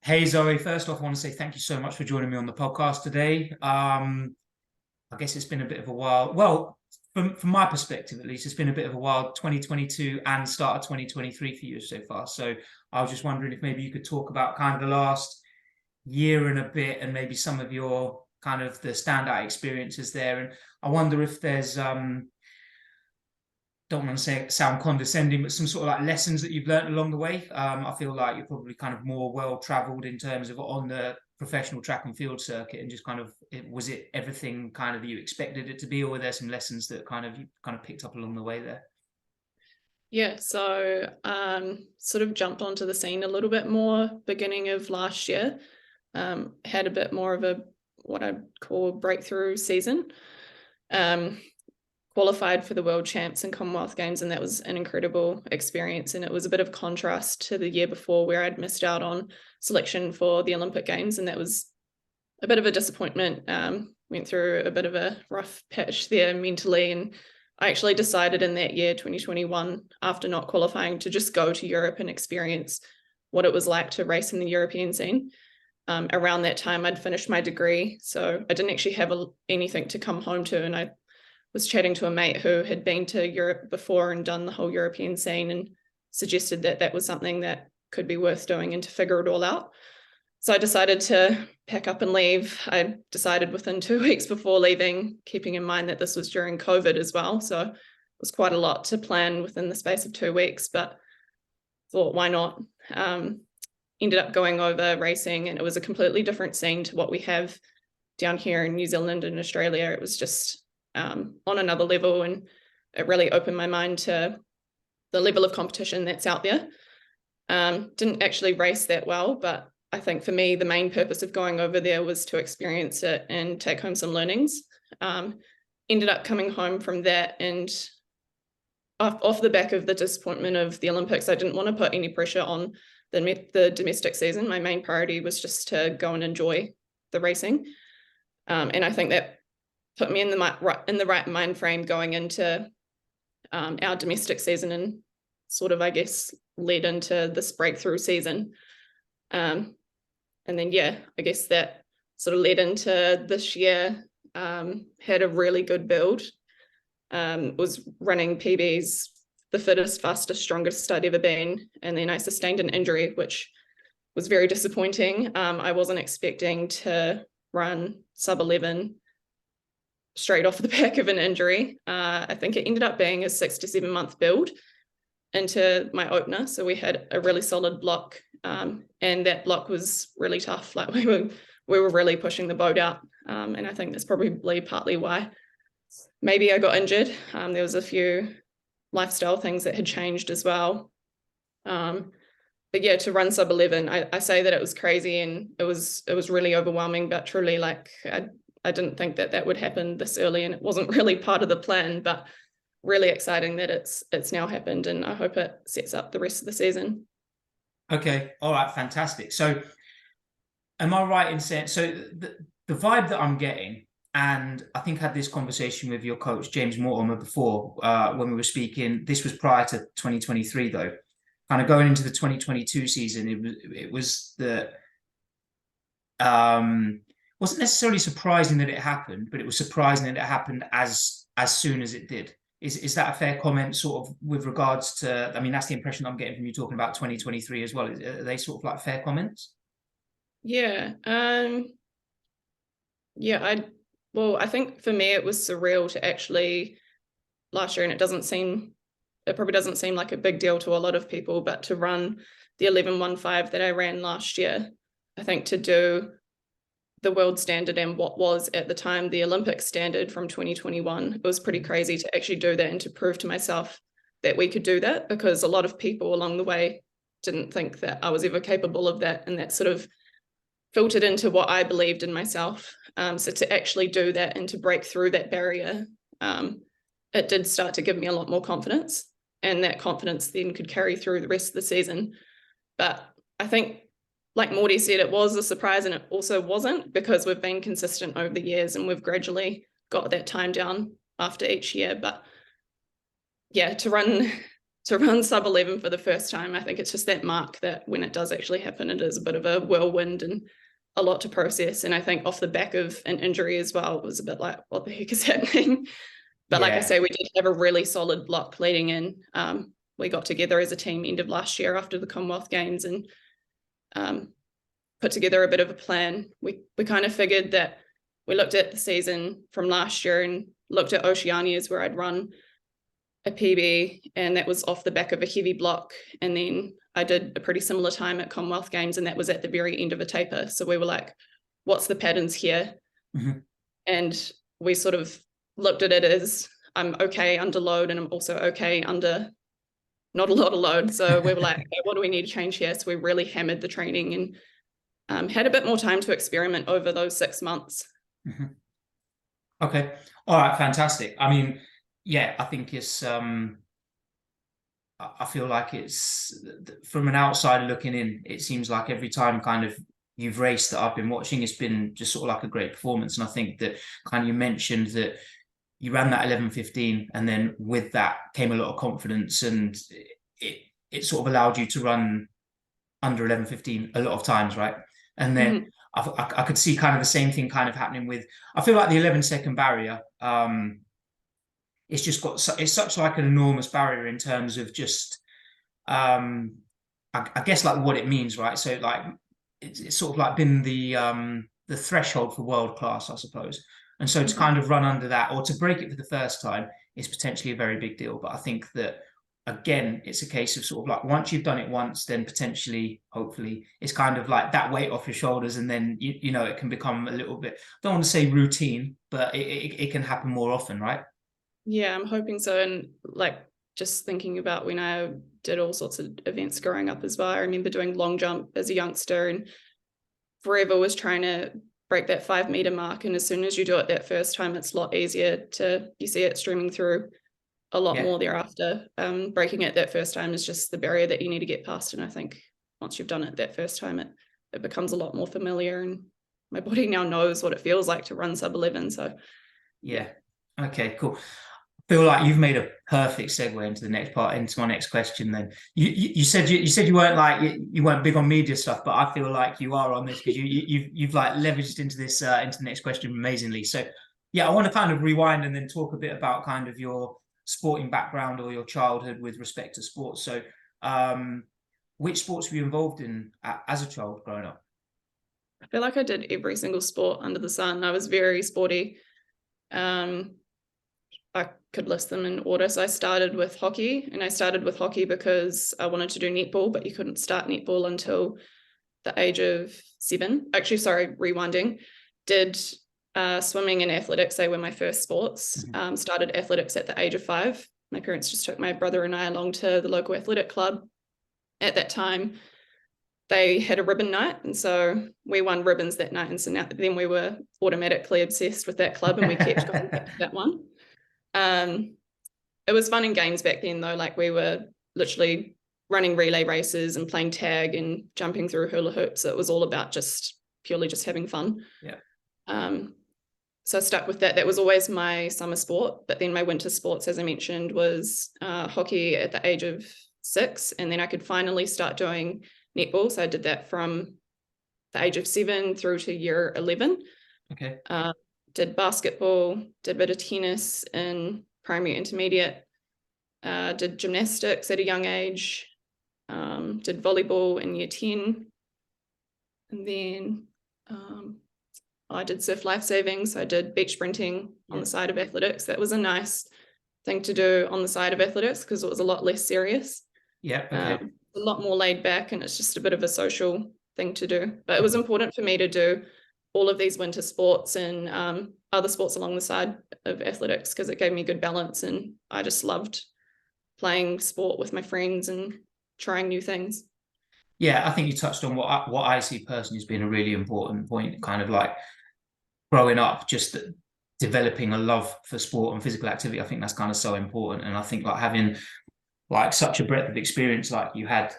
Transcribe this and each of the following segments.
Hey Zoe, first off, I want to say thank you so much for joining me on the podcast today. I guess it's been a bit of a while. Well, from my perspective at least, it's been a bit of a wild 2022 and start of 2023 for you so far. So I was just wondering if maybe you could talk about kind of the last year and a bit and maybe some of your kind of the standout experiences there. And I wonder if there's don't want to say sound condescending, but some sort of like lessons that you've learned along the way. I feel like you're probably kind of more well traveled in terms of on the professional track and field circuit, and just kind of was it everything kind of you expected it to be, or were there some lessons that kind of you kind of picked up along the way there? Yeah, so sort of jumped onto the scene a little bit more beginning of last year. Had a bit more of a what I'd call a breakthrough season. Um, Qualified for the World Champs and Commonwealth Games, and that was an incredible experience. And it was a bit of contrast to the year before where I'd missed out on selection for the Olympic Games, and that was a bit of a disappointment. Went through a bit of a rough patch there mentally, and I actually decided in that year, 2021, after not qualifying, to just go to Europe and experience what it was like to race in the European scene. Around that time, I'd finished my degree, so I didn't actually have anything to come home to. And I was chatting to a mate who had been to Europe before and done the whole European scene and suggested that that was something that could be worth doing and to figure it all out. So I decided to pack up and leave. I decided within 2 weeks before leaving, keeping in mind that this was during COVID as well. So it was quite a lot to plan within the space of 2 weeks, but thought, why not? Ended up going over racing, and it was a completely different scene to what we have down here in New Zealand and Australia. It was just on another level, and it really opened my mind to the level of competition that's out there. Didn't actually race that well, but I think for me, the main purpose of going over there was to experience it and take home some learnings. Ended up coming home from that, and off the back of the disappointment of the Olympics, I didn't want to put any pressure on the domestic season. My main priority was just to go and enjoy the racing. And I think that put me in the right mind frame going into our domestic season, and sort of, I guess, led into this breakthrough season. And then, yeah, I guess that sort of led into this year. Had a really good build. Was running PBs, the fittest, fastest, strongest I'd ever been. And then I sustained an injury, which was very disappointing. I wasn't expecting to run sub 11 straight off the back of an injury. I think it ended up being a 6 to 7 month build into my opener. So we had a really solid block, and that block was really tough. Like we were really pushing the boat out. And I think that's probably partly why maybe I got injured. There was a few lifestyle things that had changed as well. But yeah, to run sub 11, I say that it was crazy, and it was really overwhelming, but truly, like, I didn't think that would happen this early, and it wasn't really part of the plan, but really exciting that it's now happened, and I hope it sets up the rest of the season. Okay, all right, fantastic. So am I right in saying so the vibe that I'm getting, and I think I had this conversation with your coach James Mortimer before when we were speaking. This was prior to 2023, though. Kind of going into the 2022 season, it was the wasn't necessarily surprising that it happened, but it was surprising that it happened as soon as it did. Is that a fair comment, sort of, with regards to? I mean, that's the impression I'm getting from you talking about 2023 as well. Are they sort of like fair comments? Yeah. Yeah, I think for me it was surreal to actually last year, and it probably doesn't seem like a big deal to a lot of people, but to run the 11:15 that I ran last year, I think to do the world standard and what was at the time the Olympic standard from 2021, it was pretty crazy to actually do that and to prove to myself that we could do that, because a lot of people along the way didn't think that I was ever capable of that, and that sort of filtered into what I believed in myself. So to actually do that and to break through that barrier, it did start to give me a lot more confidence, and that confidence then could carry through the rest of the season. But I think, like Morty said, it was a surprise, and it also wasn't, because we've been consistent over the years and we've gradually got that time down after each year. But yeah, to run to run sub 11 for the first time. I think it's just that mark that when it does actually happen, it is a bit of a whirlwind and a lot to process. And I think off the back of an injury as well, it was a bit like, what the heck is happening? But like I say, we did have a really solid block leading in. We got together as a team end of last year after the Commonwealth Games and put together a bit of a plan. We kind of figured that we looked at the season from last year and looked at Oceanias where I'd run a PB, and that was off the back of a heavy block. And then I did a pretty similar time at Commonwealth Games, and that was at the very end of a taper. So we were like, what's the patterns here? Mm-hmm. And we sort of looked at it as I'm okay under load, and I'm also okay under not a lot of load. So we were like, okay, what do we need to change here? So we really hammered the training and had a bit more time to experiment over those 6 months. Mm-hmm. Okay. All right. Fantastic. I mean, yeah, I think it's, I feel like it's, from an outsider looking in, it seems like every time kind of you've raced that I've been watching, it's been just sort of like a great performance. And I think that kind of you mentioned that you ran that 11:15, and then with that came a lot of confidence, and it sort of allowed you to run under 11:15 a lot of times, right? And then I could see kind of the same thing kind of happening with, I feel like the 11-second barrier, it's just got, it's such like an enormous barrier in terms of just, I guess like what it means, right? So like, it's sort of like been the threshold for world class, I suppose. And so to kind of run under that, or to break it for the first time, is potentially a very big deal. But I think that, again, it's a case of sort of like, once you've done it once, then potentially, hopefully, it's kind of like that weight off your shoulders, and then you know, it can become a little bit, I don't want to say routine, but it can happen more often, right? Yeah, I'm hoping so. And like, just thinking about when I did all sorts of events growing up as well, I remember doing long jump as a youngster and forever was trying to break that 5 meter mark. And as soon as you do it that first time, it's a lot easier you see it streaming through a lot more thereafter. Breaking it that first time is just the barrier that you need to get past. And I think once you've done it that first time, it becomes a lot more familiar, and my body now knows what it feels like to run sub 11. So yeah. Okay, cool. Feel like you've made a perfect segue into the next part, into my next question. Then you said you weren't like, you weren't big on media stuff, but I feel like you are on this, because you've like leveraged into this into the next question amazingly. So yeah, I want to kind of rewind and then talk a bit about kind of your sporting background or your childhood with respect to sports. So which sports were you involved in as a child growing up? I feel like I did every single sport under the sun. I was very sporty. I could list them in order. So I started with hockey, and I started with hockey because I wanted to do netball, but you couldn't start netball until the age of 7. Actually, sorry, rewinding. Did swimming and athletics. They were my first sports. Started athletics at the age of 5. My parents just took my brother and I along to the local athletic club. At that time, they had a ribbon night, and so we won ribbons that night. And so then we were automatically obsessed with that club, and we kept going back to that one. It was fun in games back then, though. Like, we were literally running relay races and playing tag and jumping through hula hoops. So it was all about purely just having fun. Yeah. So I stuck with that. That was always my summer sport. But then my winter sports, as I mentioned, was hockey at the age of 6. And then I could finally start doing netball. So I did that from the age of 7 through to year 11. Okay. Did basketball, did a bit of tennis in primary intermediate, did gymnastics at a young age, did volleyball in year 10. And then I did surf lifesaving. So I did beach sprinting on the side of athletics. That was a nice thing to do on the side of athletics because it was a lot less serious. Yeah. Okay. A lot more laid back, and it's just a bit of a social thing to do. But it was important for me to do all of these winter sports and other sports along the side of athletics because it gave me good balance, and I just loved playing sport with my friends and trying new things. Yeah, I think you touched on what I see personally as being a really important point, kind of like growing up, just developing a love for sport and physical activity. I think that's kind of so important. And I think like having like such a breadth of experience like you had,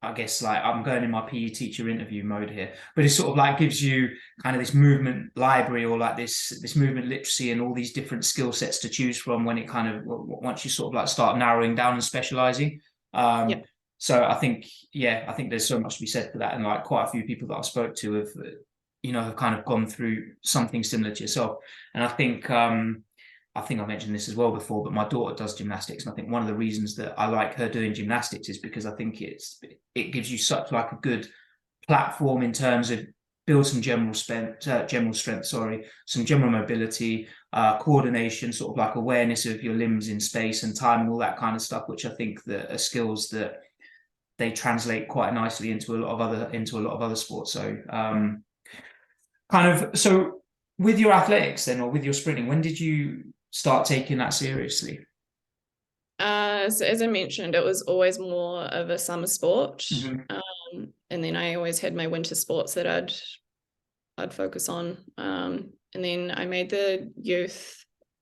I guess like I'm going in my PE teacher interview mode here, but it sort of like gives you kind of this movement library, or like this movement literacy, and all these different skill sets to choose from when it kind of, once you sort of like start narrowing down and specializing. Yeah. So I think, yeah, I think there's so much to be said for that, and like quite a few people that I spoke to have, have kind of gone through something similar to yourself. And I think I mentioned this as well before, but my daughter does gymnastics, and I think one of the reasons that I like her doing gymnastics is because I think it gives you such like a good platform in terms of build some general strength, some general mobility, coordination, sort of like awareness of your limbs in space and time and all that kind of stuff, which I think that are skills that they translate quite nicely into a lot of other sports. So so with your athletics then, or with your sprinting, when did you start taking that seriously? So as I mentioned, it was always more of a summer sport. And then I always had my winter sports that I'd focus on. And then I made the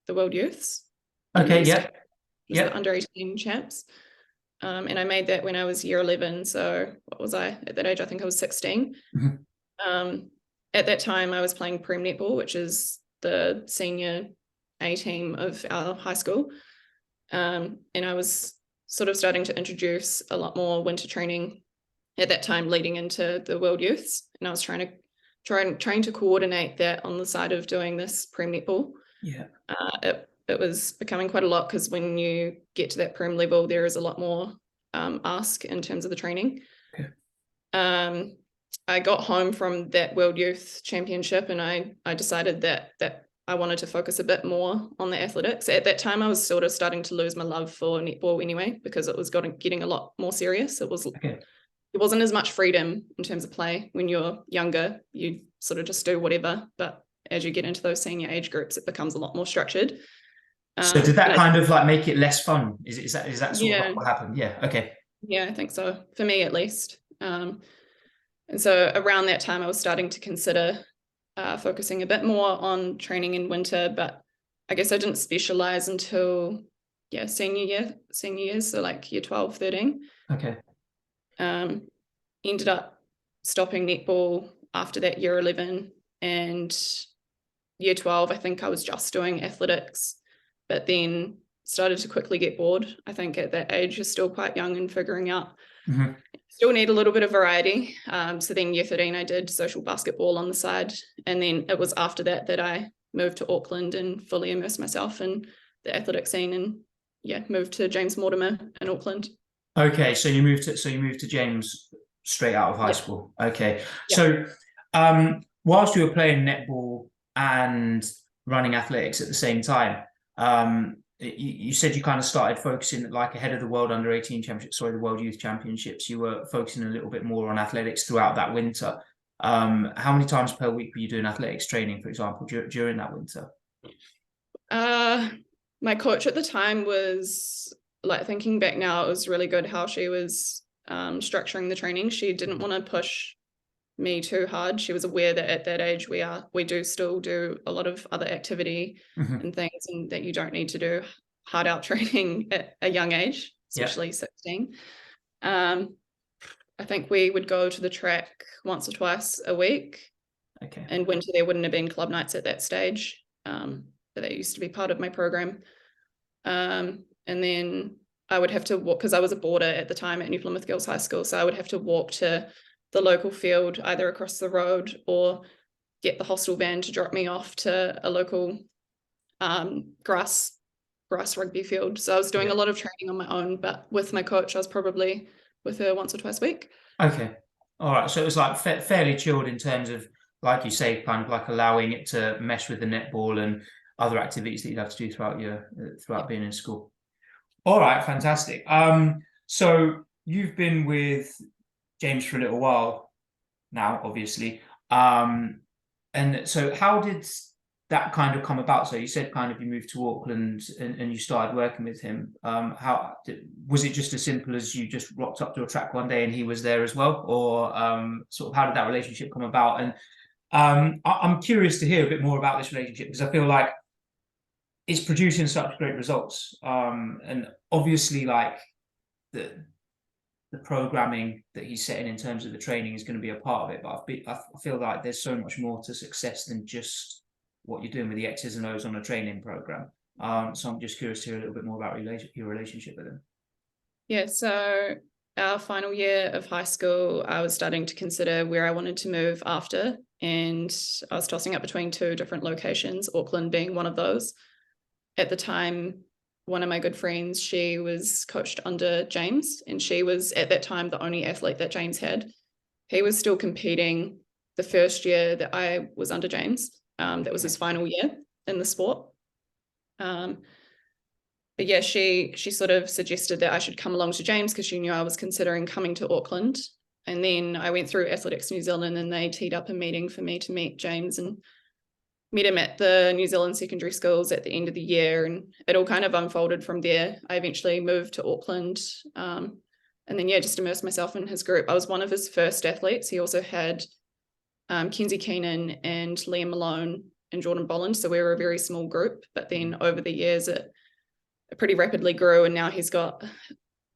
World Youths. Okay, yeah. The under 18 champs. And I made that when I was year 11. So what was I at that age? I think I was 16. At that time, I was playing Prem netball, which is the senior A team of our high school. And I was sort of starting to introduce a lot more winter training at that time, leading into the World Youths. And I was trying to coordinate that on the side of doing this Prem netball. Yeah. It was becoming quite a lot, because when you get to that Prem level, there is a lot more ask in terms of the training. Okay. I got home from that World Youth Championship, and I decided that I wanted to focus a bit more on the athletics. At that time, I was sort of starting to lose my love for netball anyway, because it was getting a lot more serious. It wasn't as much freedom in terms of play. When you're younger, you sort of just do whatever. But as you get into those senior age groups, it becomes a lot more structured. So did that kind of like make it less fun? Is that sort of like what happened? Yeah. Okay. Yeah, I think so. For me, at least. And so around that time, I was starting to consider focusing a bit more on training in winter, but I guess I didn't specialize until senior years, so like year 12, 13. Okay. Ended up stopping netball after that year 11, and year 12, I think I was just doing athletics, but then started to quickly get bored. I think at that age, you're still quite young and figuring out. Still need a little bit of variety. So then year 13, I did social basketball on the side. And then it was after that I moved to Auckland and fully immersed myself in the athletic scene, and moved to James Mortimer in Auckland. Okay, so you moved to James straight out of high school. Okay. Yeah. So whilst you were playing netball and running athletics at the same time, you said you kind of started focusing like ahead of the World Under 18 Championships, the World Youth Championships. You were focusing a little bit more on athletics throughout that winter. How many times per week were you doing athletics training, for example, during that winter? My coach at the time was, like, thinking back now, it was really good how she was structuring the training. She didn't want to push me too hard. She was aware that at that age we do still do a lot of other activity and things, and that you don't need to do hard out training at a young age, especially 16. I think we would go to the track once or twice a week. Okay. And winter there wouldn't have been club nights at that stage, but that used to be part of my program. And then I would have to walk, because I was a boarder at the time at New Plymouth Girls High School, so I would have to walk to the local field, either across the road or get the hostel van to drop me off to a local grass rugby field. So I was doing a lot of training on my own, but with my coach, I was probably with her once or twice a week. Okay. All right. So it was like fairly chilled in terms of, like you say, kind of like allowing it to mesh with the netball and other activities that you'd have to do throughout being in school. All right. Fantastic. So you've been with James for a little while now, obviously. And so how did that kind of come about? So you said kind of you moved to Auckland and you started working with him. Was it just as simple as you just rocked up to a track one day and he was there as well? Or sort of how did that relationship come about? And I'm curious to hear a bit more about this relationship, because I feel like it's producing such great results. And obviously, like, the programming that he's setting in terms of the training is going to be a part of it. But I feel like there's so much more to success than just what you're doing with the X's and O's on a training program. So I'm just curious to hear a little bit more about your relationship with him. Yeah, so our final year of high school, I was starting to consider where I wanted to move after, and I was tossing up between two different locations, Auckland being one of those. At the time, one of my good friends, she was coached under James, and she was at that time the only athlete that James had. He was still competing the first year that I was under James. That was his final year in the sport. But yeah, she sort of suggested that I should come along to James because she knew I was considering coming to Auckland. And then I went through Athletics New Zealand, and they teed up a meeting for me to meet James, and met him at the New Zealand secondary schools at the end of the year, and it all kind of unfolded from there. I eventually moved to Auckland, and then yeah, just immersed myself in his group. I was one of his first athletes. He also had Kenzie Keenan and Liam Malone and Jordan Bolland, so we were a very small group. But then over the years, it pretty rapidly grew, and now he's got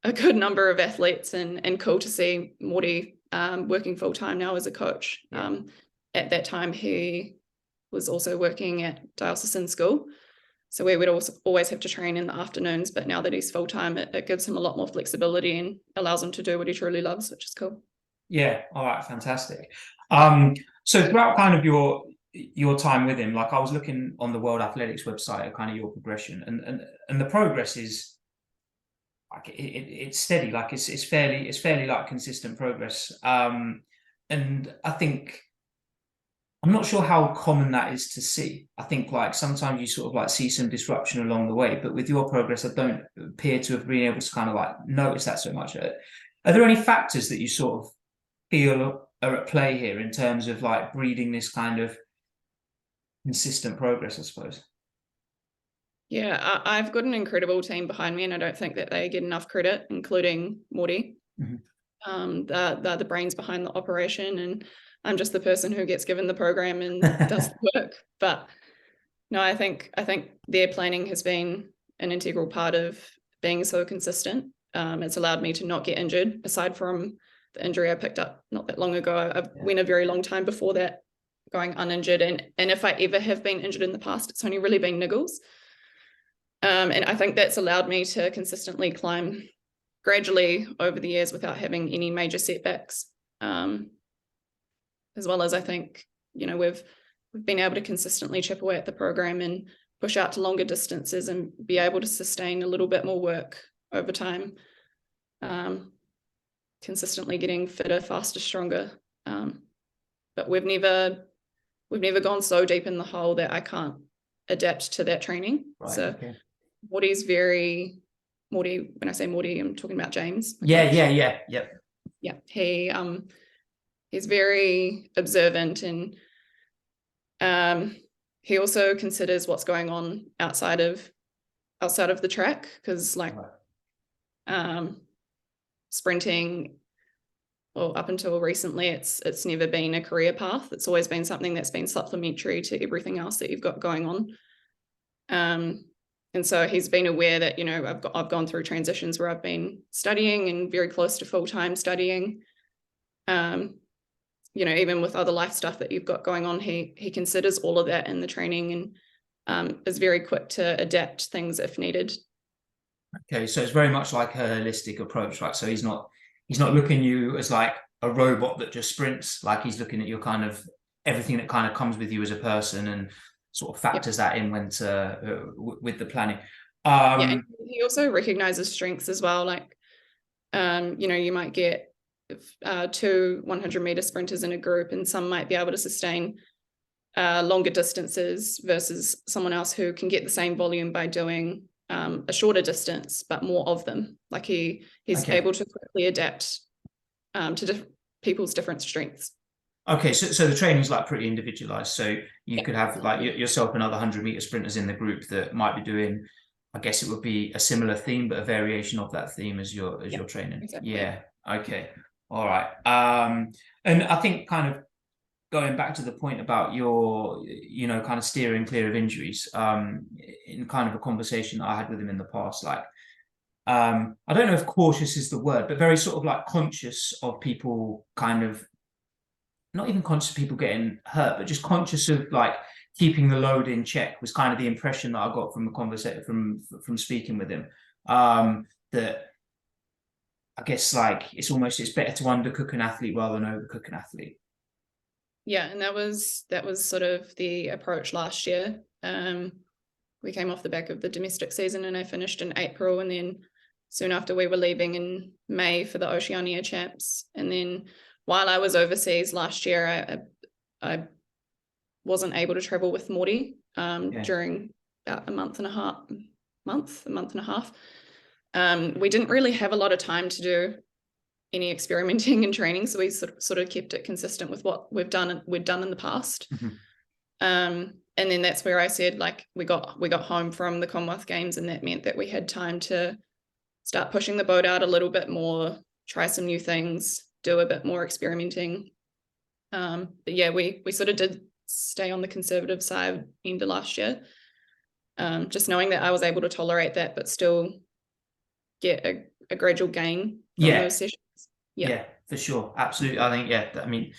a good number of athletes, and cool to see Morty working full-time now as a coach. Yeah. At that time, he was also working at diocesan school, so we would also always have to train in the afternoons, but now that he's full-time, it gives him a lot more flexibility and allows him to do what he truly loves, which is cool. Yeah, all right, fantastic. So throughout kind of your time with him, like I was looking on the World Athletics website at kind of your progression, and the progress is like it's steady, like it's fairly like consistent progress. And I think I'm not sure how common that is to see. I think like sometimes you sort of like see some disruption along the way, but with your progress, I don't appear to have been able to kind of like notice that so much. Are there any factors that you sort of feel are at play here in terms of like breeding this kind of consistent progress, I suppose? Yeah, I've got an incredible team behind me, and I don't think that they get enough credit, including Morty. They're the brains behind the operation, and I'm just the person who gets given the program and does the work. But no, I think their planning has been an integral part of being so consistent. It's allowed me to not get injured, aside from the injury I picked up not that long ago. I went a very long time before that going uninjured, and if I ever have been injured in the past, it's only really been niggles. And I think that's allowed me to consistently climb gradually over the years without having any major setbacks. As well as I think, you know, we've been able to consistently chip away at the program and push out to longer distances and be able to sustain a little bit more work over time. Consistently getting fitter, faster, stronger. But we've never gone so deep in the hole that I can't adapt to that training. Right, so okay. Morty, when I say Morty, I'm talking about James. Yep. Yeah, he's very observant, and he also considers what's going on outside of the track, because like sprinting, well, up until recently, it's never been a career path. It's always been something that's been supplementary to everything else that you've got going on. And so he's been aware that, you know, I've gone through transitions where I've been studying and very close to full-time studying. You know, even with other life stuff that you've got going on, he considers all of that in the training, and is very quick to adapt things if needed. Okay, so it's very much like a holistic approach, right? So he's not looking at you as like a robot that just sprints. Like he's looking at your kind of everything that kind of comes with you as a person, and sort of factors that in when with the planning. And he also recognizes strengths as well. Like, you know, you might get 2 100-meter sprinters in a group, and some might be able to sustain longer distances versus someone else who can get the same volume by doing a shorter distance, but more of them. Like he's able to quickly adapt to people's different strengths. Okay, so the training is like pretty individualized. So you could have like yourself and other 100-meter sprinters in the group that might be doing, I guess it would be a similar theme, but a variation of that theme as your training. Exactly. Yeah. Okay. All right. And I think kind of going back to the point about your, you know, kind of steering clear of injuries, in kind of a conversation I had with him in the past, like I don't know if cautious is the word, but very sort of like conscious of people kind of, not even conscious of people getting hurt, but just conscious of like keeping the load in check was kind of the impression that I got from the conversation from speaking with him. That I guess like it's better to undercook an athlete rather than overcook an athlete. Yeah, and that was sort of the approach last year. We came off the back of the domestic season and I finished in April, and then soon after we were leaving in May for the Oceania Champs. And then while I was overseas last year, I wasn't able to travel with Morty during about a month and a half. We didn't really have a lot of time to do any experimenting and training, so we sort of kept it consistent with what we'd done in the past. And then that's where I said, like, we got home from the Commonwealth Games, and that meant that we had time to start pushing the boat out a little bit more, try some new things, do a bit more experimenting. But yeah, we sort of did stay on the conservative side end of last year, just knowing that I was able to tolerate that but still get a gradual gain from those sessions. Yeah, for sure, absolutely. I think I mean,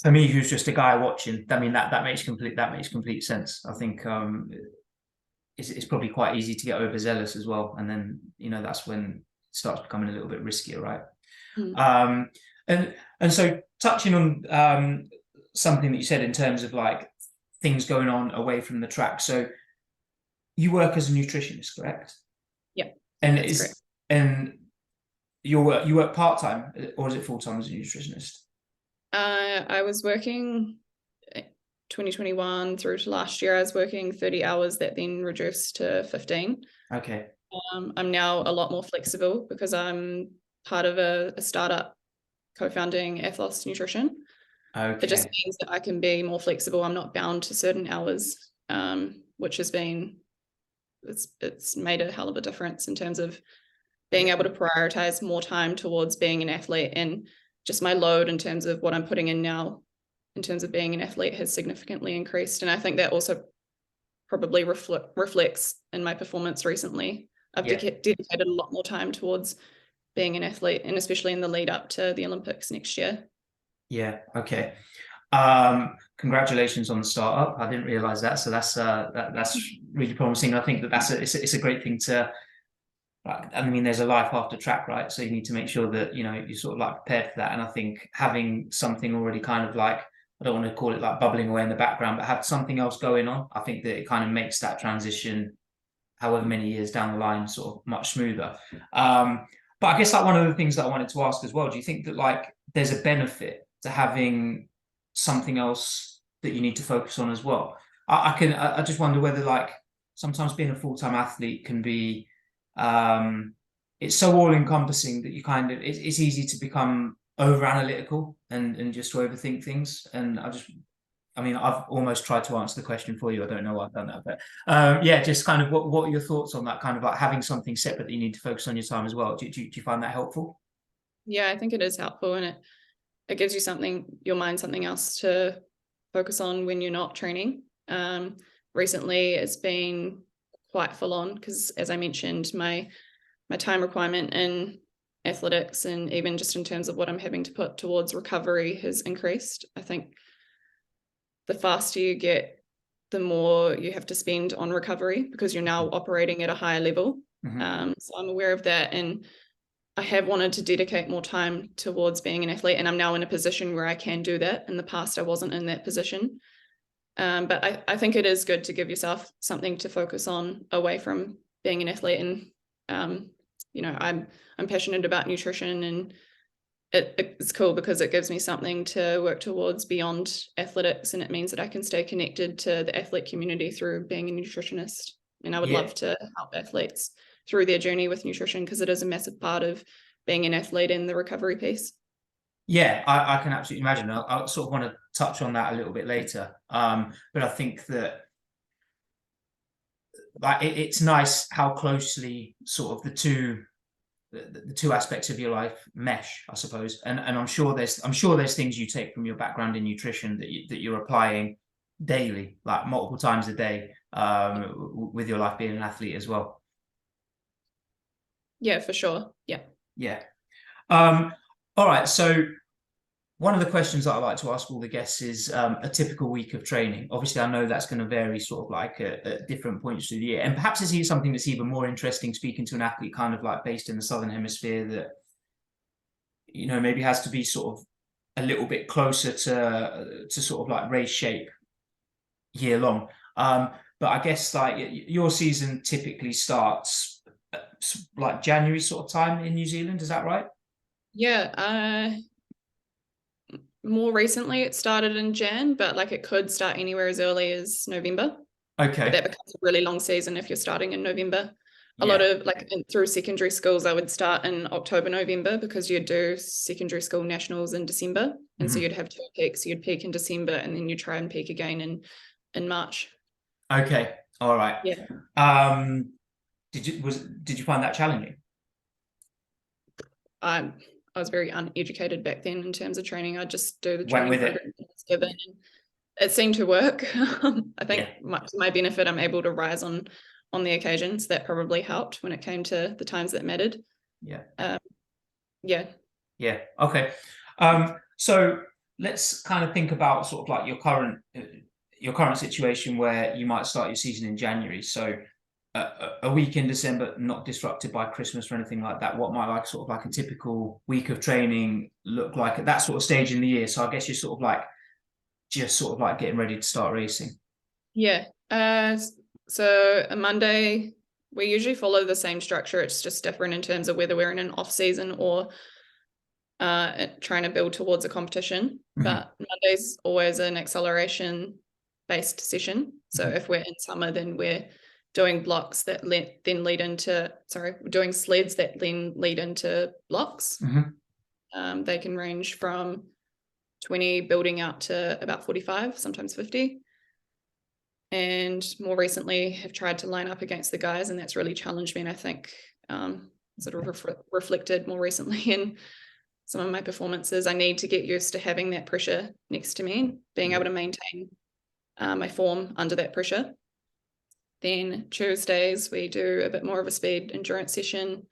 for me, who's just a guy watching, I mean that makes complete sense. I think it's probably quite easy to get overzealous as well, and then that's when it starts becoming a little bit riskier, right? And so touching on something that you said in terms of like things going on away from the track. So you work as a nutritionist, correct? Yeah, and that's correct. And you work part-time, or is it full-time as a nutritionist? I was working 2021 through to last year. I was working 30 hours that then reduced to 15. Okay. I'm now a lot more flexible because I'm part of a startup co-founding Athlos Nutrition. Okay. It just means that I can be more flexible. I'm not bound to certain hours, which has been, it's made a hell of a difference in terms of being able to prioritize more time towards being an athlete, and just my load in terms of what I'm putting in now in terms of being an athlete has significantly increased. And I think that also probably reflects in my performance recently. I've dedicated a lot more time towards being an athlete, and especially in the lead up to the Olympics next year. Yeah. Okay. Congratulations on the startup. I didn't realize that. So that's really promising. I think that it's a great thing to, I mean, there's a life after track, right? So you need to make sure that, you're sort of like prepared for that. And I think having something already kind of like, I don't want to call it like bubbling away in the background, but have something else going on. I think that it kind of makes that transition, however many years down the line, sort of much smoother. But I guess like one of the things that I wanted to ask as well, do you think that like there's a benefit to having something else that you need to focus on as well? I just wonder whether like sometimes being a full-time athlete can be, it's so all-encompassing that you kind of, it's easy to become over analytical and just to overthink things. And I mean, I've almost tried to answer the question for you. I don't know why I've done that, but just kind of what are your thoughts on that, kind of like having something separate that you need to focus on your time as well? Do you find that helpful? Yeah, I think it is helpful, and it gives you your mind something else to focus on when you're not training. Recently it's been quite full on because, as I mentioned, my time requirement in athletics and even just in terms of what I'm having to put towards recovery has increased. I think the faster you get, the more you have to spend on recovery because you're now operating at a higher level. So I'm aware of that, and I have wanted to dedicate more time towards being an athlete, and I'm now in a position where I can do that. In the past, I wasn't in that position. But I think it is good to give yourself something to focus on away from being an athlete. And I'm passionate about nutrition, and it's cool because it gives me something to work towards beyond athletics, and it means that I can stay connected to the athlete community through being a nutritionist. And I would love to help athletes through their journey with nutrition because it is a massive part of being an athlete in the recovery piece. Yeah, I can absolutely imagine. I'll sort of want to touch on that a little bit later. But I think that like it's nice how closely sort of the two aspects of your life mesh, I suppose. And I'm sure there's things you take from your background in nutrition that you're applying daily, like multiple times a day, with your life being an athlete as well. Yeah, for sure. Yeah. Yeah. All right. So one of the questions that I like to ask all the guests is a typical week of training. Obviously, I know that's going to vary sort of like at different points through the year. And perhaps it's something that's even more interesting speaking to an athlete kind of like based in the Southern Hemisphere that, maybe has to be sort of a little bit closer to sort of like race shape year long. But I guess like your season typically starts like January sort of time in New Zealand. Is that right? Yeah. More recently it started in Jan, but like it could start anywhere as early as November. But that Okay. becomes a really long season if you're starting in November. A lot Yeah. of like through secondary schools, I would start in October, November, because you'd do secondary school nationals in December. And so Mhm. you'd have 2 peaks. You'd peak in December and then you try and peak again in March. Okay. All right. Yeah. Did you find that challenging? I was very uneducated back then in terms of training. I just do the Went training with it. program that was given. And it seemed to work. I think Yeah. to my benefit, I'm able to rise on the occasions. That probably helped when it came to the times that mattered. Yeah. Yeah. Yeah. Okay. So let's kind of think about sort of like your current situation where you might start your season in January. So a week in December, not disrupted by Christmas or anything like that. What might like sort of like a typical week of training look like at that sort of stage in the year? So I guess you're sort of like just sort of like getting ready to start racing. Yeah. So a Monday, we usually follow the same structure. It's just different in terms of whether we're in an off season or trying to build towards a competition. Mhm. But Monday's always an acceleration based session. So Mhm. if we're in summer, then we're doing blocks that then lead into, we're doing sleds that then lead into blocks. Mhm. They can range from 20 building out to about 45, sometimes 50. And more recently have tried to line up against the guys, and that's really challenged me. And I think sort of reflected more recently in some of my performances. I need to get used to having that pressure next to me, being able to maintain my form under that pressure. Then Tuesdays, we do a bit more of a speed endurance session.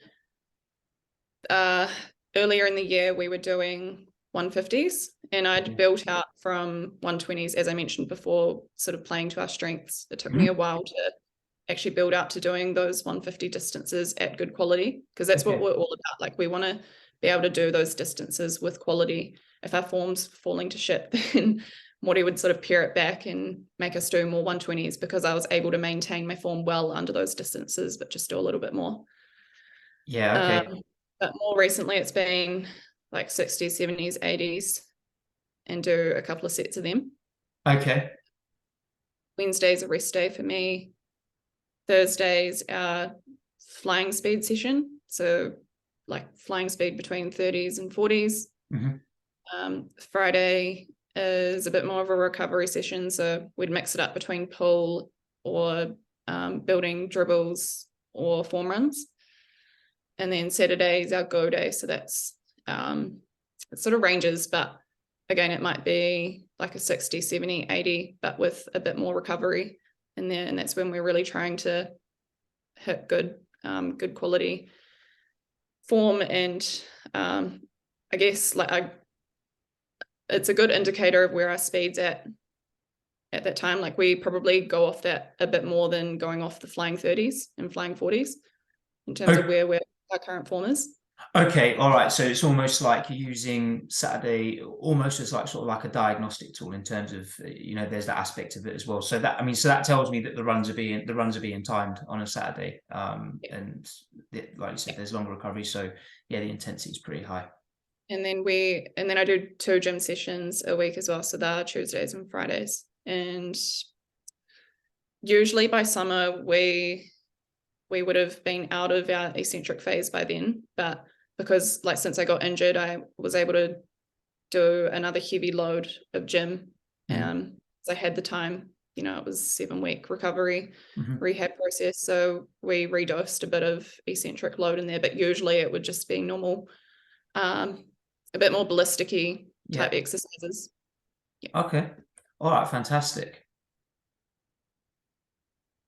Earlier in the year, we were doing 150s, and I'd built out from 120s, as I mentioned before, sort of playing to our strengths. It took me a while to actually build out to doing those 150 distances at good quality, because that's what we're all about. Like, we want to be able to do those distances with quality. If our form's falling to shit, then Morty would sort of pare it back and make us do more 120s, because I was able to maintain my form well under those distances, but just do a little bit more. Yeah. Okay. But more recently, it's been like 60s, 70s, 80s, and do a couple of sets of them. Okay. Wednesday's a rest day for me. Thursday's our flying speed session. So like flying speed between 30s and 40s. Friday is a bit more of a recovery session. So we'd mix it up between pull or building dribbles or form runs. And then Saturday is our go day. So that's it sort of ranges, but again, it might be like a 60, 70, 80, but with a bit more recovery in there. And that's when we're really trying to hit good quality form. And I guess it's a good indicator of where our speed's at that time. Like, we probably go off that a bit more than going off the flying 30s and flying 40s in terms of where our current form is. Okay, all right. So it's almost like you're using Saturday almost as like sort of like a diagnostic tool in terms of there's that aspect of it as well. So that tells me that the runs are being timed on a Saturday, and like you said, there's longer recovery. So yeah, the intensity is pretty high. And then I do 2 gym sessions a week as well. So they're Tuesdays and Fridays. And usually by summer we would have been out of our eccentric phase by then, but because since I got injured, I was able to do another heavy load of gym. So I had the time, it was 7-week recovery rehab process. So we redosed a bit of eccentric load in there, but usually it would just be normal, a bit more ballistic-y type exercises. Okay. All right. Fantastic.